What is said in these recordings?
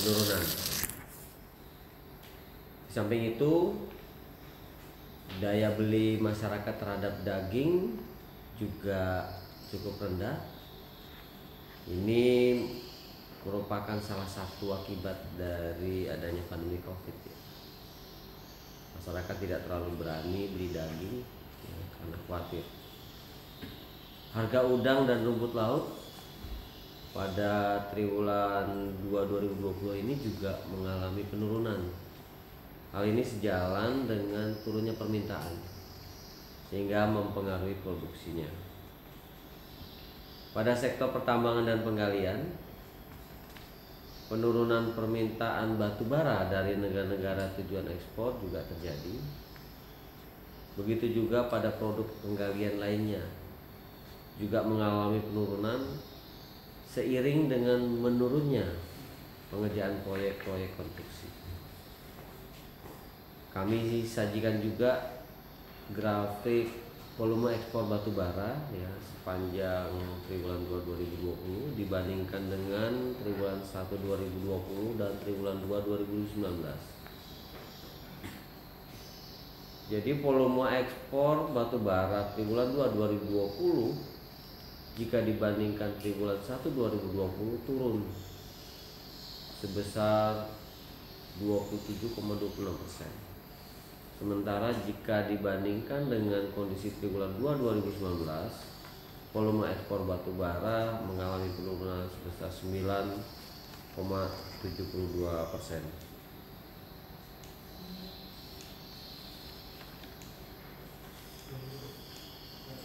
penurunan. Di samping itu, daya beli masyarakat terhadap daging juga cukup rendah. Ini merupakan salah satu akibat dari adanya pandemi COVID. Masyarakat tidak terlalu berani beli daging karena khawatir. Harga udang dan rumput laut pada triwulan 2 2020 ini juga mengalami penurunan. Hal ini sejalan dengan turunnya permintaan sehingga mempengaruhi produksinya. Pada sektor pertambangan dan penggalian, penurunan permintaan batu bara dari negara-negara tujuan ekspor juga terjadi. Begitu juga pada produk penggalian lainnya juga mengalami penurunan seiring dengan menurunnya pengerjaan proyek-proyek konstruksi. Kami sajikan juga grafik volume ekspor batu bara ya sepanjang triwulan 2 2020 dibandingkan dengan triwulan 1 2020 dan triwulan 2 2019. Jadi volume ekspor batu bara triwulan 2 2020 jika dibandingkan triwulan 1 2020 turun sebesar 27,26%. Sementara jika dibandingkan dengan kondisi triwulan 2 2019, volume ekspor batu bara mengalami penurunan sebesar 9,72%.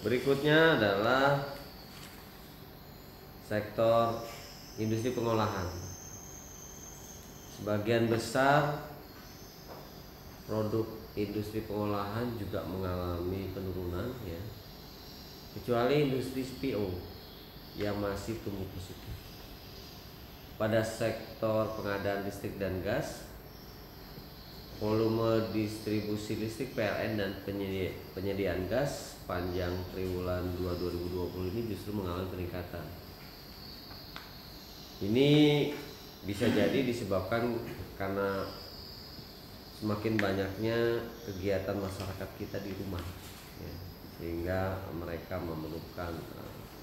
Berikutnya adalah sektor industri pengolahan. Sebagian besar produk industri pengolahan juga mengalami penurunan ya, kecuali industri CPO yang masih tumbuh positif. Pada sektor pengadaan listrik dan gas, volume distribusi listrik PLN dan penyediaan gas panjang triwulan 2 2020 ini justru mengalami peningkatan. Ini bisa jadi disebabkan karena semakin banyaknya kegiatan masyarakat kita di rumah ya, sehingga mereka memerlukan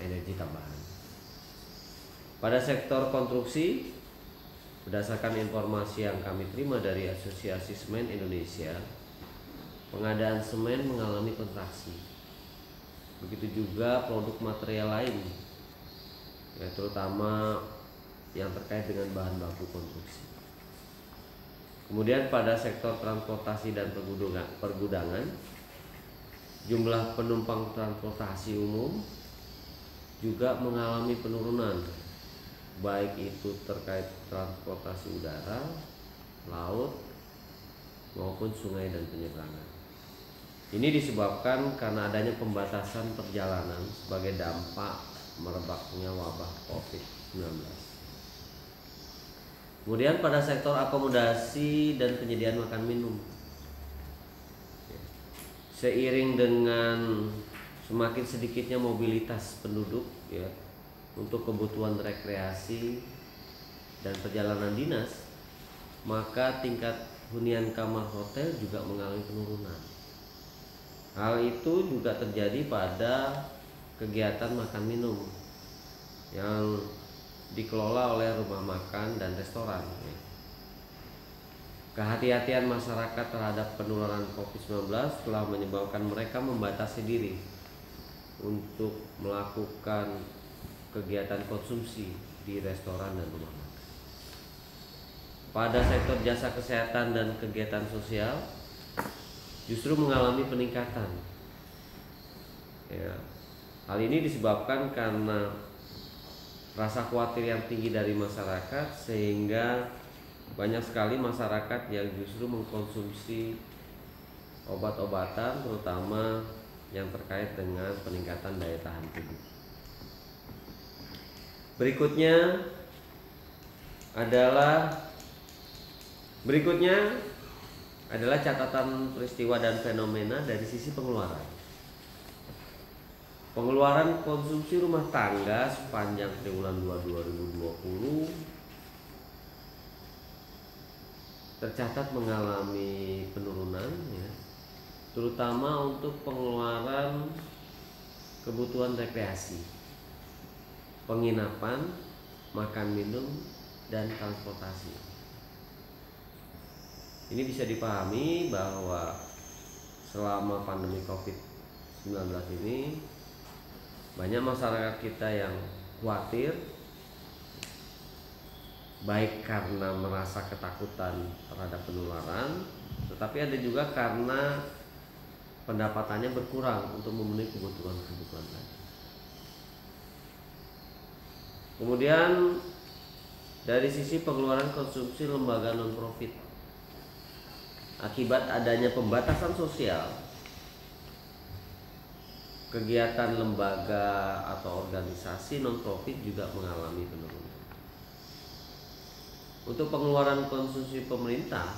energi tambahan. Pada sektor konstruksi, berdasarkan informasi yang kami terima dari Asosiasi Semen Indonesia, pengadaan semen mengalami kontraksi. Begitu juga produk material lain ya, terutama yang terkait dengan bahan baku konstruksi. Kemudian pada sektor transportasi dan pergudangan, jumlah penumpang transportasi umum juga mengalami penurunan, baik itu terkait transportasi udara, laut, maupun sungai dan penyeberangan. Ini disebabkan karena adanya pembatasan perjalanan sebagai dampak merebaknya wabah COVID-19. Kemudian pada sektor akomodasi dan penyediaan makan minum, seiring dengan semakin sedikitnya mobilitas penduduk ya untuk kebutuhan rekreasi dan perjalanan dinas, maka tingkat hunian kamar hotel juga mengalami penurunan. Hal itu juga terjadi pada kegiatan makan minum yang dikelola oleh rumah makan dan restoran. Kehati-hatian masyarakat terhadap penularan COVID-19 telah menyebabkan mereka membatasi diri untuk melakukan kegiatan konsumsi di restoran dan rumah makan. Pada sektor jasa kesehatan dan kegiatan sosial justru mengalami peningkatan. Ya, hal ini disebabkan karena rasa khawatir yang tinggi dari masyarakat, sehingga banyak sekali masyarakat yang justru mengkonsumsi obat-obatan, terutama yang terkait dengan peningkatan daya tahan tubuh. Berikutnya adalah catatan peristiwa dan fenomena dari sisi pengeluaran. Pengeluaran konsumsi rumah tangga sepanjang triwulan 2 2020 tercatat mengalami penurunan ya, terutama untuk pengeluaran kebutuhan rekreasi, penginapan, makan minum, dan transportasi. Ini bisa dipahami bahwa selama pandemi COVID-19 ini banyak masyarakat kita yang khawatir, baik karena merasa ketakutan terhadap penularan, tetapi ada juga karena pendapatannya berkurang untuk memenuhi kebutuhan lain. Kemudian dari sisi pengeluaran konsumsi lembaga non-profit, akibat adanya pembatasan sosial, kegiatan lembaga atau organisasi non-profit juga mengalami penurunan. Untuk pengeluaran konsumsi pemerintah,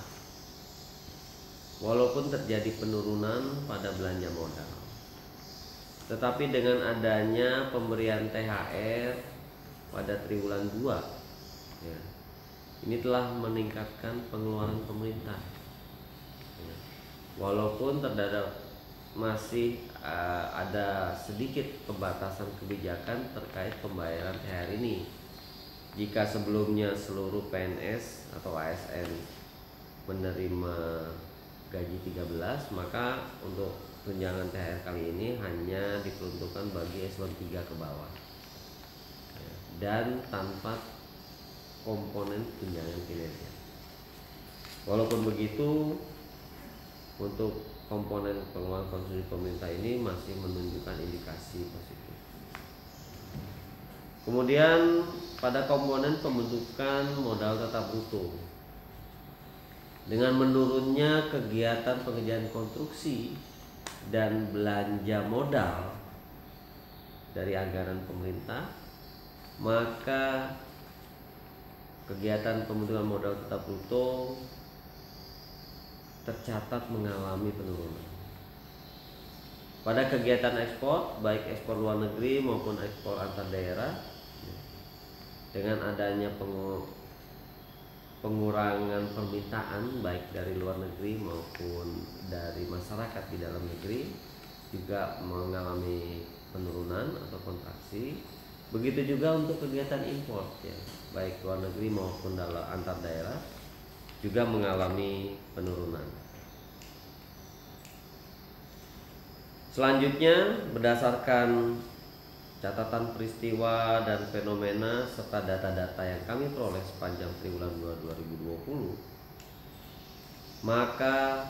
walaupun terjadi penurunan pada belanja modal, tetapi dengan adanya pemberian THR pada triwulan 2 ya, ini telah meningkatkan pengeluaran pemerintah ya. Walaupun terdapat masih ada sedikit pembatasan kebijakan terkait pembayaran THR ini. Jika sebelumnya seluruh PNS atau ASN menerima gaji 13, maka untuk tunjangan THR kali ini hanya diperuntukkan bagi eselon 3 ke bawah ya, dan tanpa komponen tunjangan kinerja. Walaupun begitu, untuk komponen pengeluaran konsumsi pemerintah ini masih menunjukkan indikasi positif. Kemudian pada komponen pembentukan modal tetap bruto, dengan menurunnya kegiatan pengerjaan konstruksi dan belanja modal dari anggaran pemerintah, maka kegiatan pembentukan modal tetap bruto tercatat mengalami penurunan. Pada kegiatan ekspor, baik ekspor luar negeri maupun ekspor antar daerah, dengan adanya pengurangan permintaan baik dari luar negeri maupun dari masyarakat di dalam negeri juga mengalami penurunan atau kontraksi. Begitu juga untuk kegiatan impor ya, baik luar negeri maupun dalam antar daerah juga mengalami penurunan. Selanjutnya, berdasarkan catatan peristiwa dan fenomena serta data-data yang kami peroleh sepanjang triwulan 2 2020, maka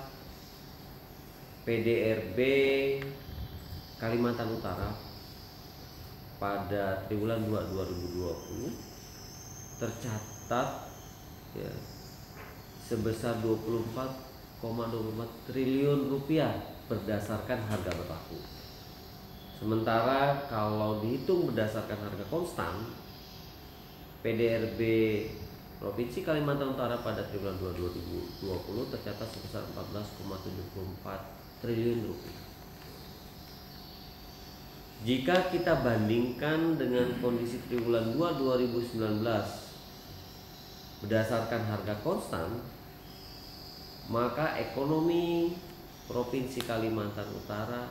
PDRB Kalimantan Utara pada triwulan 2 2020 tercatat ya, sebesar 24,24 triliun rupiah berdasarkan harga berlaku. Sementara kalau dihitung berdasarkan harga konstan, PDRB Provinsi Kalimantan Utara pada triwulan 2 2020 tercatat sebesar 14,74 triliun rupiah. Jika kita bandingkan dengan kondisi triwulan 2 2019 berdasarkan harga konstan, maka ekonomi Provinsi Kalimantan Utara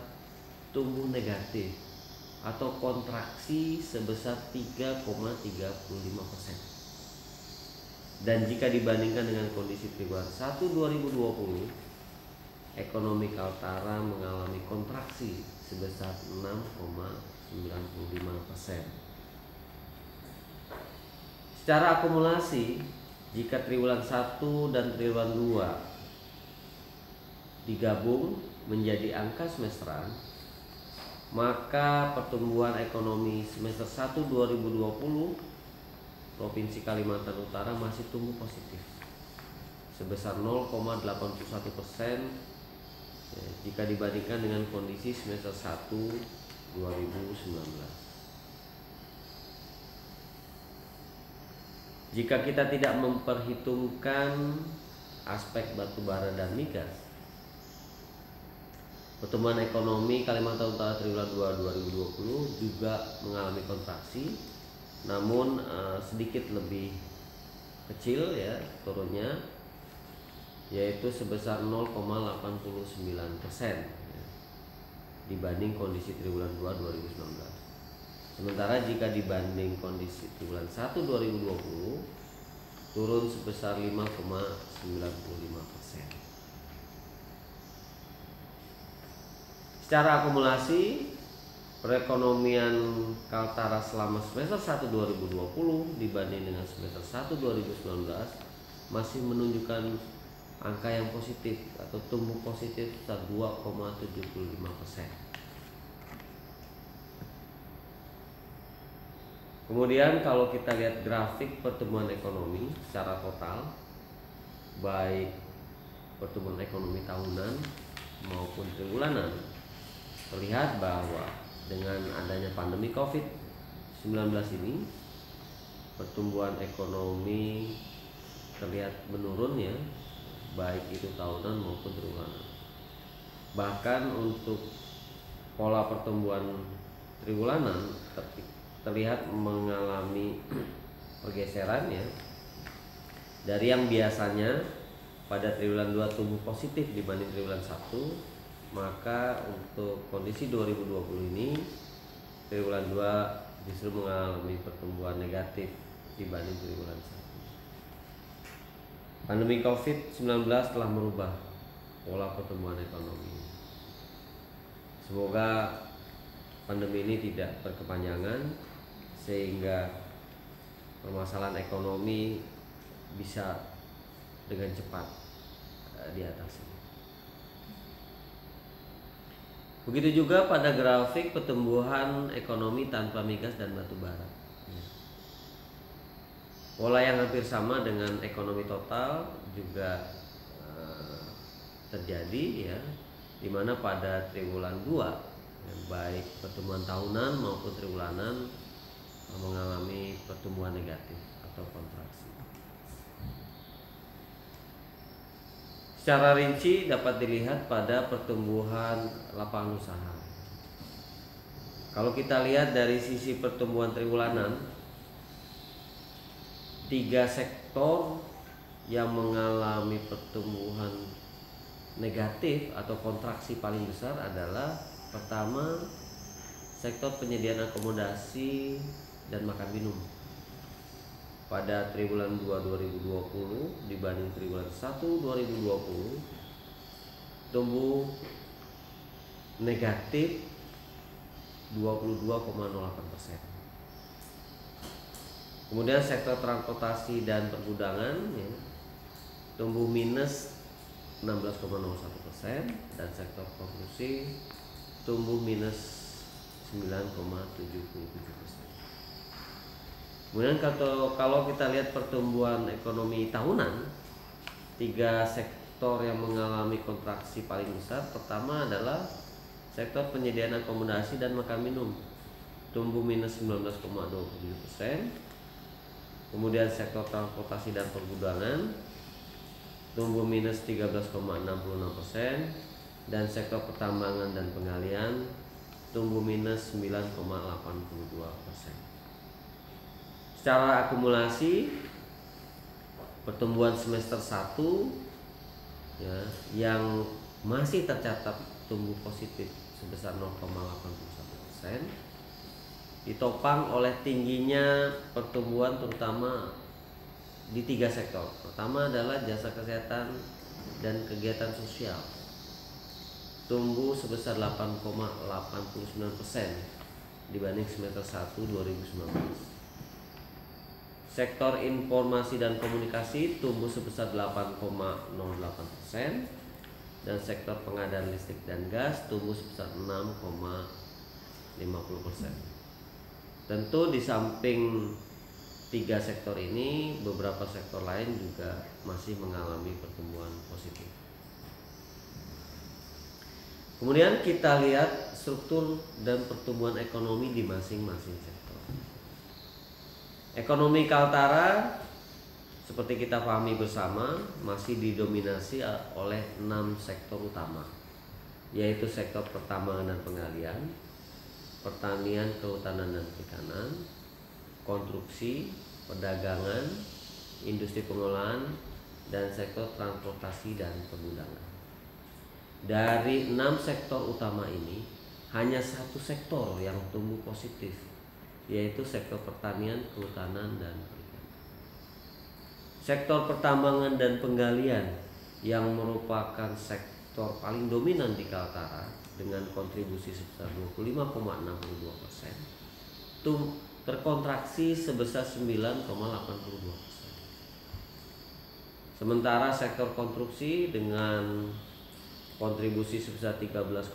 tumbuh negatif atau kontraksi sebesar 3,35%. Dan jika dibandingkan dengan kondisi triwulan 1 2020, ekonomi Kaltara mengalami kontraksi sebesar 6,95%. Secara akumulasi, jika triwulan 1 dan triwulan 2 digabung menjadi angka semesteran, maka pertumbuhan ekonomi semester 1 2020 Provinsi Kalimantan Utara masih tumbuh positif sebesar 0,81% jika dibandingkan dengan kondisi semester 1 2019. Jika kita tidak memperhitungkan aspek batubara dan migas, pertumbuhan ekonomi Kalimantan Utara triwulan 2 2020 juga mengalami kontraksi, namun sedikit lebih kecil ya turunnya yaitu sebesar 0,89% ya, dibanding kondisi triwulan 2 2019. Sementara jika dibanding kondisi triwulan 1 2020 turun sebesar 5,95%. Secara akumulasi, perekonomian Kaltara selama semester 1 2020 dibanding dengan semester 1 2019 masih menunjukkan angka yang positif atau tumbuh positif sebesar 2,75%. Kemudian kalau kita lihat grafik pertumbuhan ekonomi secara total, baik pertumbuhan ekonomi tahunan maupun triwulanan, terlihat bahwa dengan adanya pandemi COVID-19 ini, pertumbuhan ekonomi terlihat menurun ya, baik itu tahunan maupun triwulanan. Bahkan untuk pola pertumbuhan triwulanan terlihat mengalami pergeseran ya, dari yang biasanya pada triwulan 2 tumbuh positif dibanding triwulan 1, maka untuk kondisi 2020 ini triwulan 2 justru mengalami pertumbuhan negatif dibanding triwulan 1. Pandemi COVID-19 telah merubah pola pertumbuhan ekonomi. Semoga pandemi ini tidak berkepanjangan sehingga permasalahan ekonomi bisa dengan cepat diatasi. Begitu juga pada grafik pertumbuhan ekonomi tanpa migas dan batu bara. Pola yang hampir sama dengan ekonomi total juga terjadi ya, di mana pada triwulan 2 baik pertumbuhan tahunan maupun triwulanan mengalami pertumbuhan negatif atau kontraksi. Secara rinci dapat dilihat pada pertumbuhan lapangan usaha. Kalau kita lihat dari sisi pertumbuhan triwulanan, 3 sektor yang mengalami pertumbuhan negatif atau kontraksi paling besar adalah pertama, sektor penyediaan akomodasi dan makan minum. Pada triwulan 2 2020 dibanding triwulan 1 2020 tumbuh negatif 22,08%. Kemudian sektor transportasi dan pergudangan ya, tumbuh minus 16,01% dan sektor konstruksi tumbuh minus 9,77%. Kemudian kalau kita lihat pertumbuhan ekonomi tahunan, 3 sektor yang mengalami kontraksi paling besar, pertama adalah sektor penyediaan akomodasi dan makan minum, tumbuh minus 19,27%. Kemudian sektor transportasi dan pergudangan tumbuh minus 13,66%, dan sektor pertambangan dan penggalian tumbuh minus 9,82%. Secara akumulasi pertumbuhan semester 1 ya, yang masih tercatat tumbuh positif sebesar 0,81%, ditopang oleh tingginya pertumbuhan terutama di 3 sektor. Pertama adalah jasa kesehatan dan kegiatan sosial, tumbuh sebesar 8,89% dibanding semester 1 2019. Sektor informasi dan komunikasi tumbuh sebesar 8,08%, dan sektor pengadaan listrik dan gas tumbuh sebesar 6,50%. Tentu di samping 3 sektor ini, beberapa sektor lain juga masih mengalami pertumbuhan positif. Kemudian kita lihat struktur dan pertumbuhan ekonomi di masing-masing sektor. Ekonomi Kaltara seperti kita pahami bersama masih didominasi oleh 6 sektor utama, yaitu sektor pertambangan dan penggalian, pertanian, kehutanan dan perikanan, konstruksi, perdagangan, industri pengolahan, dan sektor transportasi dan pergudangan. Dari 6 sektor utama ini, hanya satu sektor yang tumbuh positif, yaitu sektor pertanian, kehutanan, dan perikanan. Sektor pertambangan dan penggalian yang merupakan sektor paling dominan di Kaltara dengan kontribusi sebesar 25,62%, terkontraksi sebesar 9,82%. Sementara sektor konstruksi dengan kontribusi sebesar 13,85%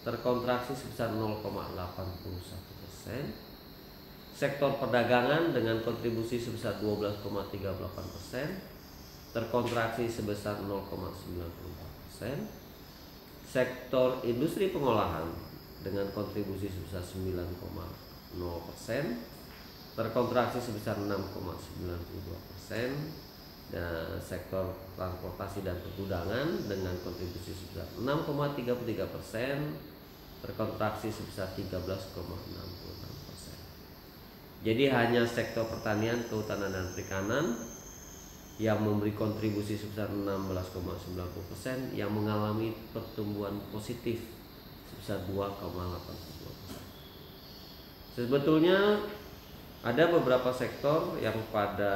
terkontraksi sebesar 0,81%. Sektor perdagangan dengan kontribusi sebesar 12,38% terkontraksi sebesar 0,94%. Sektor industri pengolahan dengan kontribusi sebesar 9,0% terkontraksi sebesar 6,92%, dan sektor transportasi dan pergudangan dengan kontribusi sebesar 6,33% terkontraksi sebesar 13,66%. Jadi hanya sektor pertanian, kehutanan, dan perikanan yang memberi kontribusi sebesar 16,90% yang mengalami pertumbuhan positif sebesar 2,82%. Sebetulnya ada beberapa sektor yang pada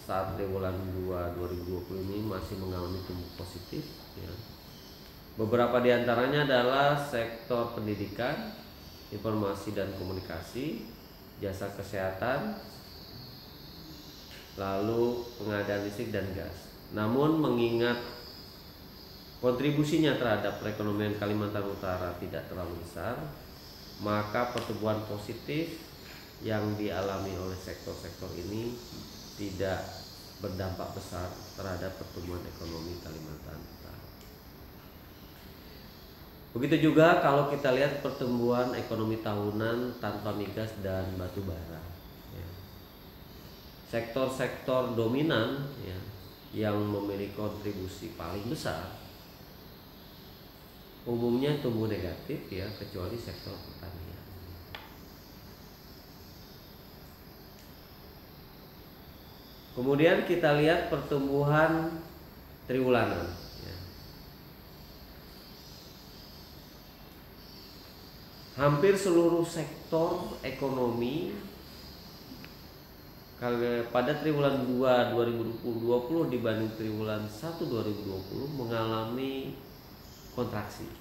saat triwulan 2 2020 ini masih mengalami tumbuh positif, ya. Beberapa diantaranya adalah sektor pendidikan, informasi dan komunikasi, jasa kesehatan, lalu pengadaan listrik dan gas. Namun mengingat kontribusinya terhadap perekonomian Kalimantan Utara tidak terlalu besar, maka pertumbuhan positif yang dialami oleh sektor-sektor ini tidak berdampak besar terhadap pertumbuhan ekonomi Kalimantan Utara. Begitu juga kalau kita lihat pertumbuhan ekonomi tahunan tanpa migas dan batu bara, ya. Sektor-sektor dominan, ya, yang memiliki kontribusi paling besar umumnya tumbuh negatif, ya, kecuali sektor pertanian. Kemudian kita lihat pertumbuhan triwulanan, ya. Hampir seluruh sektor ekonomi pada triwulan 2 2020 dibanding triwulan 1 2020 mengalami kontraksi,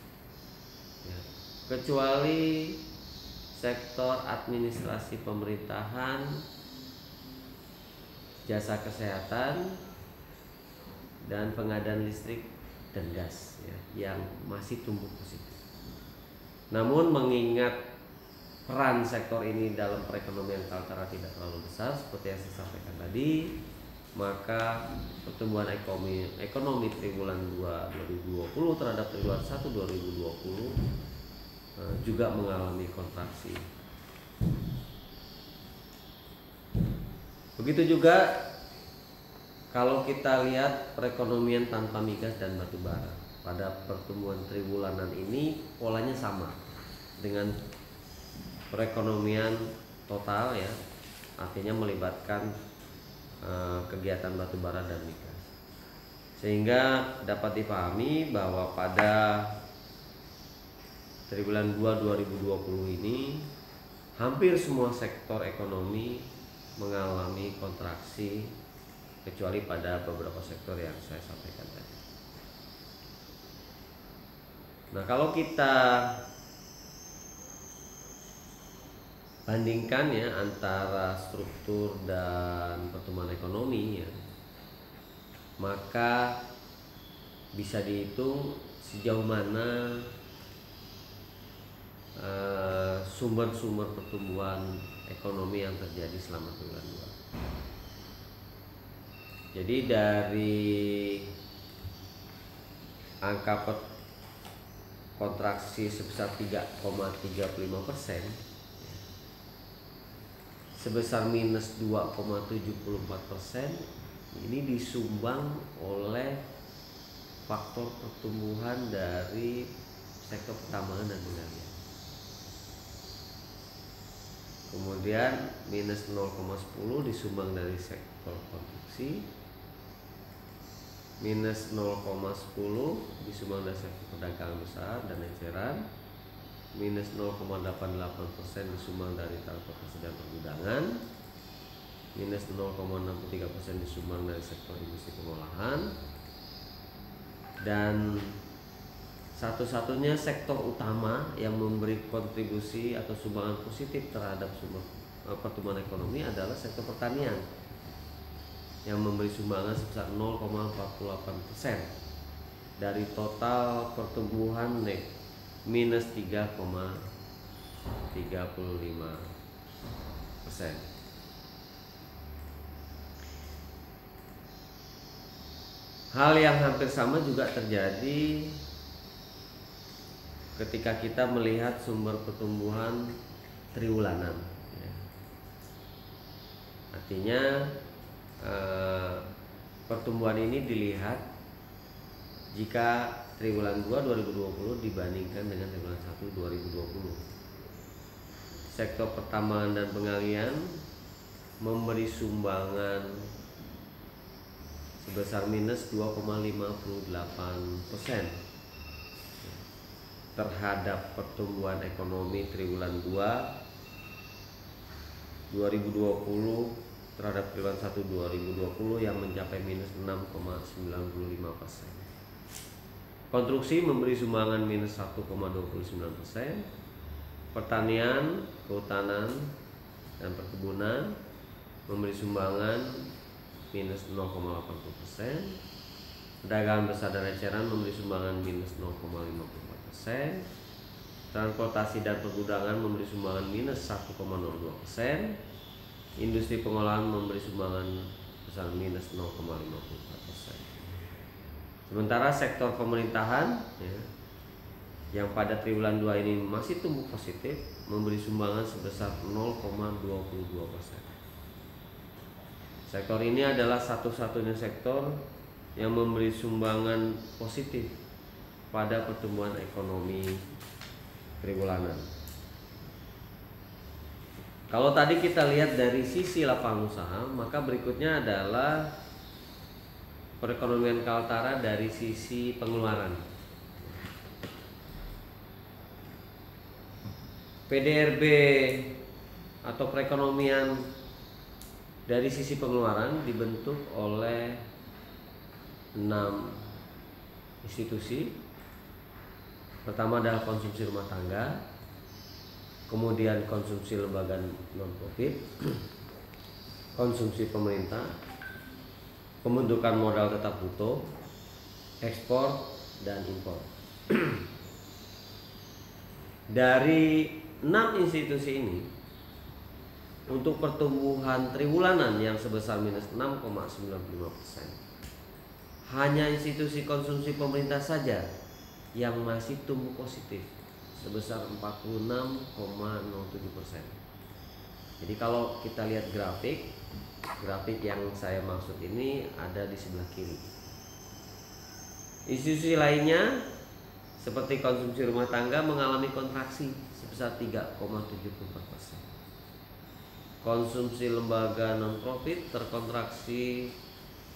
ya. Kecuali sektor administrasi pemerintahan, jasa kesehatan, dan pengadaan listrik dan gas, ya, yang masih tumbuh positif. Namun mengingat peran sektor ini dalam perekonomian Kaltara tidak terlalu besar seperti yang saya sampaikan tadi, maka pertumbuhan ekonomi triwulan 2 2020 terhadap triwulan 1 2020 juga mengalami kontraksi. Begitu juga kalau kita lihat perekonomian tanpa migas dan batu bara, pada pertumbuhan triwulanan ini polanya sama dengan perekonomian total, ya, artinya melibatkan kegiatan batu bara dan migas, sehingga dapat dipahami bahwa pada triwulan 2 2020 ini hampir semua sektor ekonomi mengalami kontraksi kecuali pada beberapa sektor yang saya sampaikan tadi. Nah, kalau kita bandingkan, ya, antara struktur dan pertumbuhan ekonomi, ya, maka bisa dihitung sejauh mana sumber-sumber pertumbuhan ekonomi yang terjadi selama triwulan 2. Jadi dari angka kontraksi sebesar 3,35%, sebesar minus 2,74%, ini disumbang oleh faktor pertumbuhan dari sektor pertambangan dan penggalian. Kemudian minus 0,10 disumbang dari sektor konstruksi, minus 0,10 disumbang dari sektor perdagangan besar dan eceran, minus 0,88% disumbang dari transportasi dan pergudangan, minus 0,63% disumbang dari sektor industri pengolahan, dan satu-satunya sektor utama yang memberi kontribusi atau sumbangan positif terhadap pertumbuhan ekonomi adalah sektor pertanian yang memberi sumbangan sebesar 0,48% dari total pertumbuhan minus 3,35%. Hal yang hampir sama juga terjadi ketika kita melihat sumber pertumbuhan triwulanan. Artinya pertumbuhan ini dilihat jika triwulan 2 2020 dibandingkan dengan triwulan 1 2020. Sektor pertambangan dan pengalian memberi sumbangan sebesar minus 2,58% terhadap pertumbuhan ekonomi triwulan 2 2020 terhadap triwulan 1 2020 yang mencapai minus 6,95%. Konstruksi memberi sumbangan minus 1,29%. Pertanian, kehutanan, dan perkebunan memberi sumbangan minus 0,80%. Perdagangan besar dan eceran memberi sumbangan minus 0,54%. Transportasi dan pergudangan memberi sumbangan minus 1,02%. Industri pengolahan memberi sumbangan besar minus 0,54%. Sementara sektor pemerintahan yang pada triwulan 2 ini masih tumbuh positif memberi sumbangan sebesar 0,22%. Sektor ini adalah satu-satunya sektor yang memberi sumbangan positif pada pertumbuhan ekonomi triwulanan. Kalau tadi kita lihat dari sisi lapangan usaha, maka berikutnya adalah perekonomian Kaltara dari sisi pengeluaran. PDRB atau perekonomian dari sisi pengeluaran dibentuk oleh 6 institusi. Pertama adalah konsumsi rumah tangga, kemudian konsumsi lembaga non-profit, konsumsi pemerintah, pembentukan modal tetap bruto, ekspor, dan impor. Dari 6 institusi ini, untuk pertumbuhan triwulanan yang sebesar minus 6,95%, hanya institusi konsumsi pemerintah saja yang masih tumbuh positif sebesar 46,07%. Jadi kalau kita lihat grafik yang saya maksud ini ada di sebelah kiri. Institusi lainnya seperti konsumsi rumah tangga mengalami kontraksi sebesar 3,74%. Konsumsi lembaga non-profit terkontraksi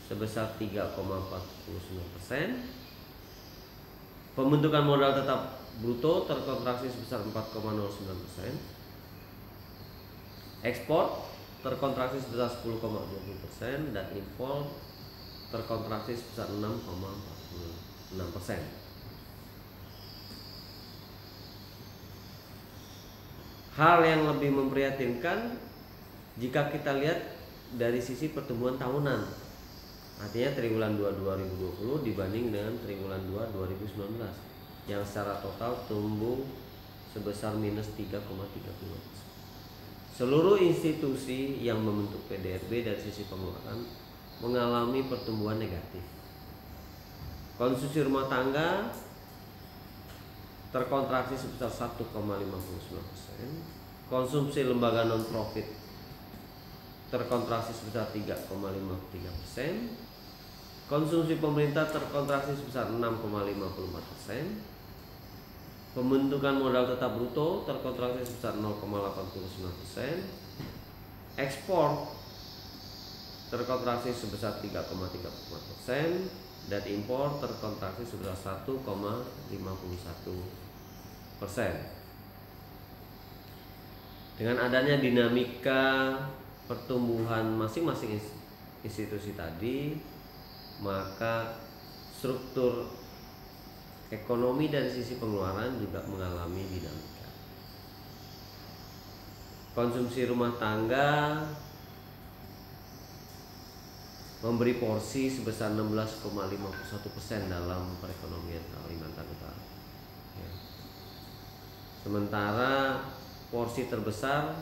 sebesar 3,49%. Pembentukan modal tetap bruto terkontraksi sebesar 4,09%. Ekspor terkontraksi sebesar 10,20% dan impor terkontraksi sebesar 6,46%. Hal yang lebih memprihatinkan jika kita lihat dari sisi pertumbuhan tahunan, artinya triwulan 2 2020 dibanding dengan triwulan 2 2019 yang secara total tumbuh sebesar minus 3,32%. Seluruh institusi yang membentuk PDRB dari sisi pengeluaran mengalami pertumbuhan negatif. Konsumsi rumah tangga terkontraksi sebesar 1,59%. Konsumsi lembaga non-profit terkontraksi sebesar 3,53%. Konsumsi pemerintah terkontraksi sebesar 6,54%. Pembentukan modal tetap bruto terkontraksi sebesar 0,89%. Ekspor terkontraksi sebesar 3,34%, dan impor terkontraksi sebesar 1,51%. Dengan adanya dinamika pertumbuhan masing-masing institusi tadi, maka struktur ekonomi dari sisi pengeluaran juga mengalami dinamika. Konsumsi rumah tangga memberi porsi sebesar 16,51% dalam perekonomian Kalimantan Utara. Ya. Sementara porsi terbesar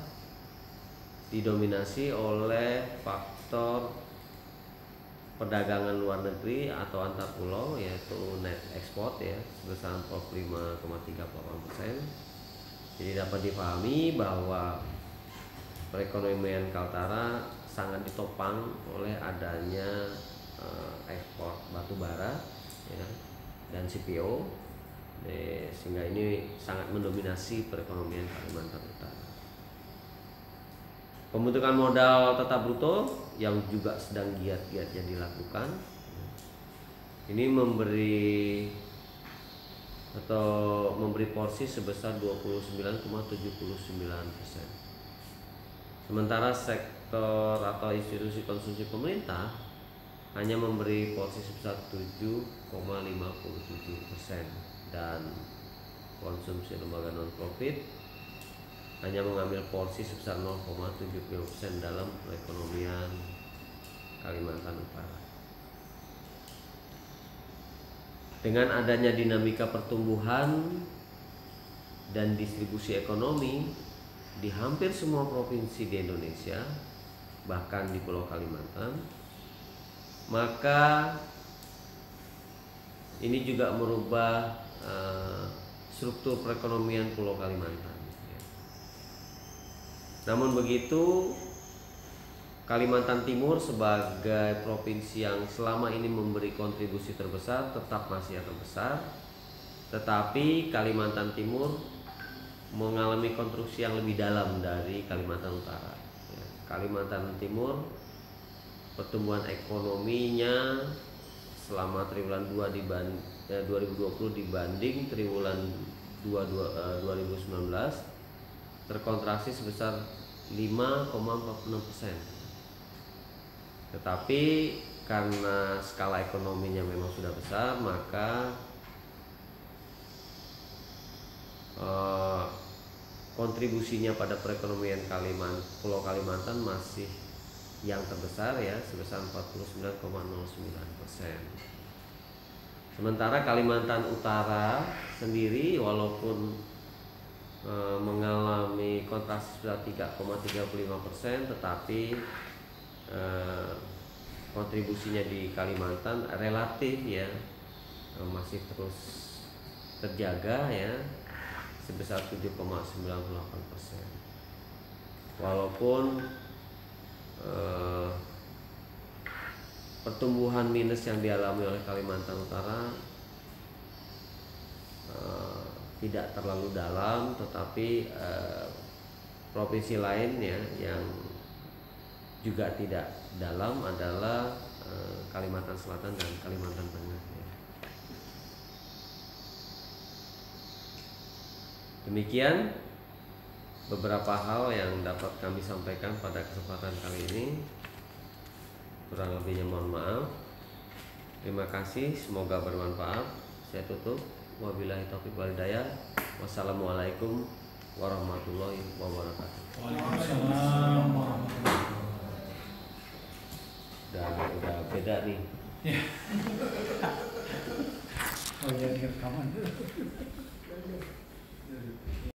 didominasi oleh faktor perdagangan luar negeri atau antar pulau, yaitu net export ya, sebesar 45,38%. Jadi dapat dipahami bahwa perekonomian Kaltara sangat ditopang oleh adanya ekspor batu bara ya, dan CPO, sehingga ini sangat mendominasi perekonomian Kalimantan Utara. Pembentukan modal tetap bruto yang juga sedang giat-giatnya dilakukan, ini memberi porsi sebesar 29,79%. Sementara sektor atau institusi konsumsi pemerintah hanya memberi porsi sebesar 7,57%, dan konsumsi lembaga non-profit hanya mengambil porsi sebesar 0,70% dalam perekonomian Kalimantan Utara. Dengan adanya dinamika pertumbuhan dan distribusi ekonomi di hampir semua provinsi di Indonesia, bahkan di Pulau Kalimantan, maka ini juga merubah struktur perekonomian Pulau Kalimantan. Namun begitu, Kalimantan Timur sebagai provinsi yang selama ini memberi kontribusi terbesar tetap masih terbesar, tetapi Kalimantan Timur mengalami konstruksi yang lebih dalam dari Kalimantan Utara. Kalimantan Timur pertumbuhan ekonominya selama triwulan 2 2020 dibanding triwulan 2 2019 terkontraksi sebesar 5,46%. Tetapi karena skala ekonominya memang sudah besar, maka kontribusinya pada perekonomian Pulau Kalimantan masih yang terbesar ya, sebesar 49,09%. Sementara Kalimantan Utara sendiri walaupun mengalami kontraksi sebesar 3,35%, tetapi kontribusinya di Kalimantan relatif ya masih terus terjaga ya, sebesar 7,98%. Walaupun pertumbuhan minus yang dialami oleh Kalimantan Utara tidak terlalu dalam, tetapi provinsi lain ya yang juga tidak dalam adalah Kalimantan Selatan dan Kalimantan Tengah ya. Demikian beberapa hal yang dapat kami sampaikan pada kesempatan kali ini. Kurang lebihnya mohon maaf. Terima kasih, semoga bermanfaat. Saya tutup. Wabillahi taufiq wal hidayah. Wassalamualaikum warahmatullahi wabarakatuh. Waalaikumsalam warahmatullahi wabarakatuh. Udah beda nih. Oh ya, rekaman.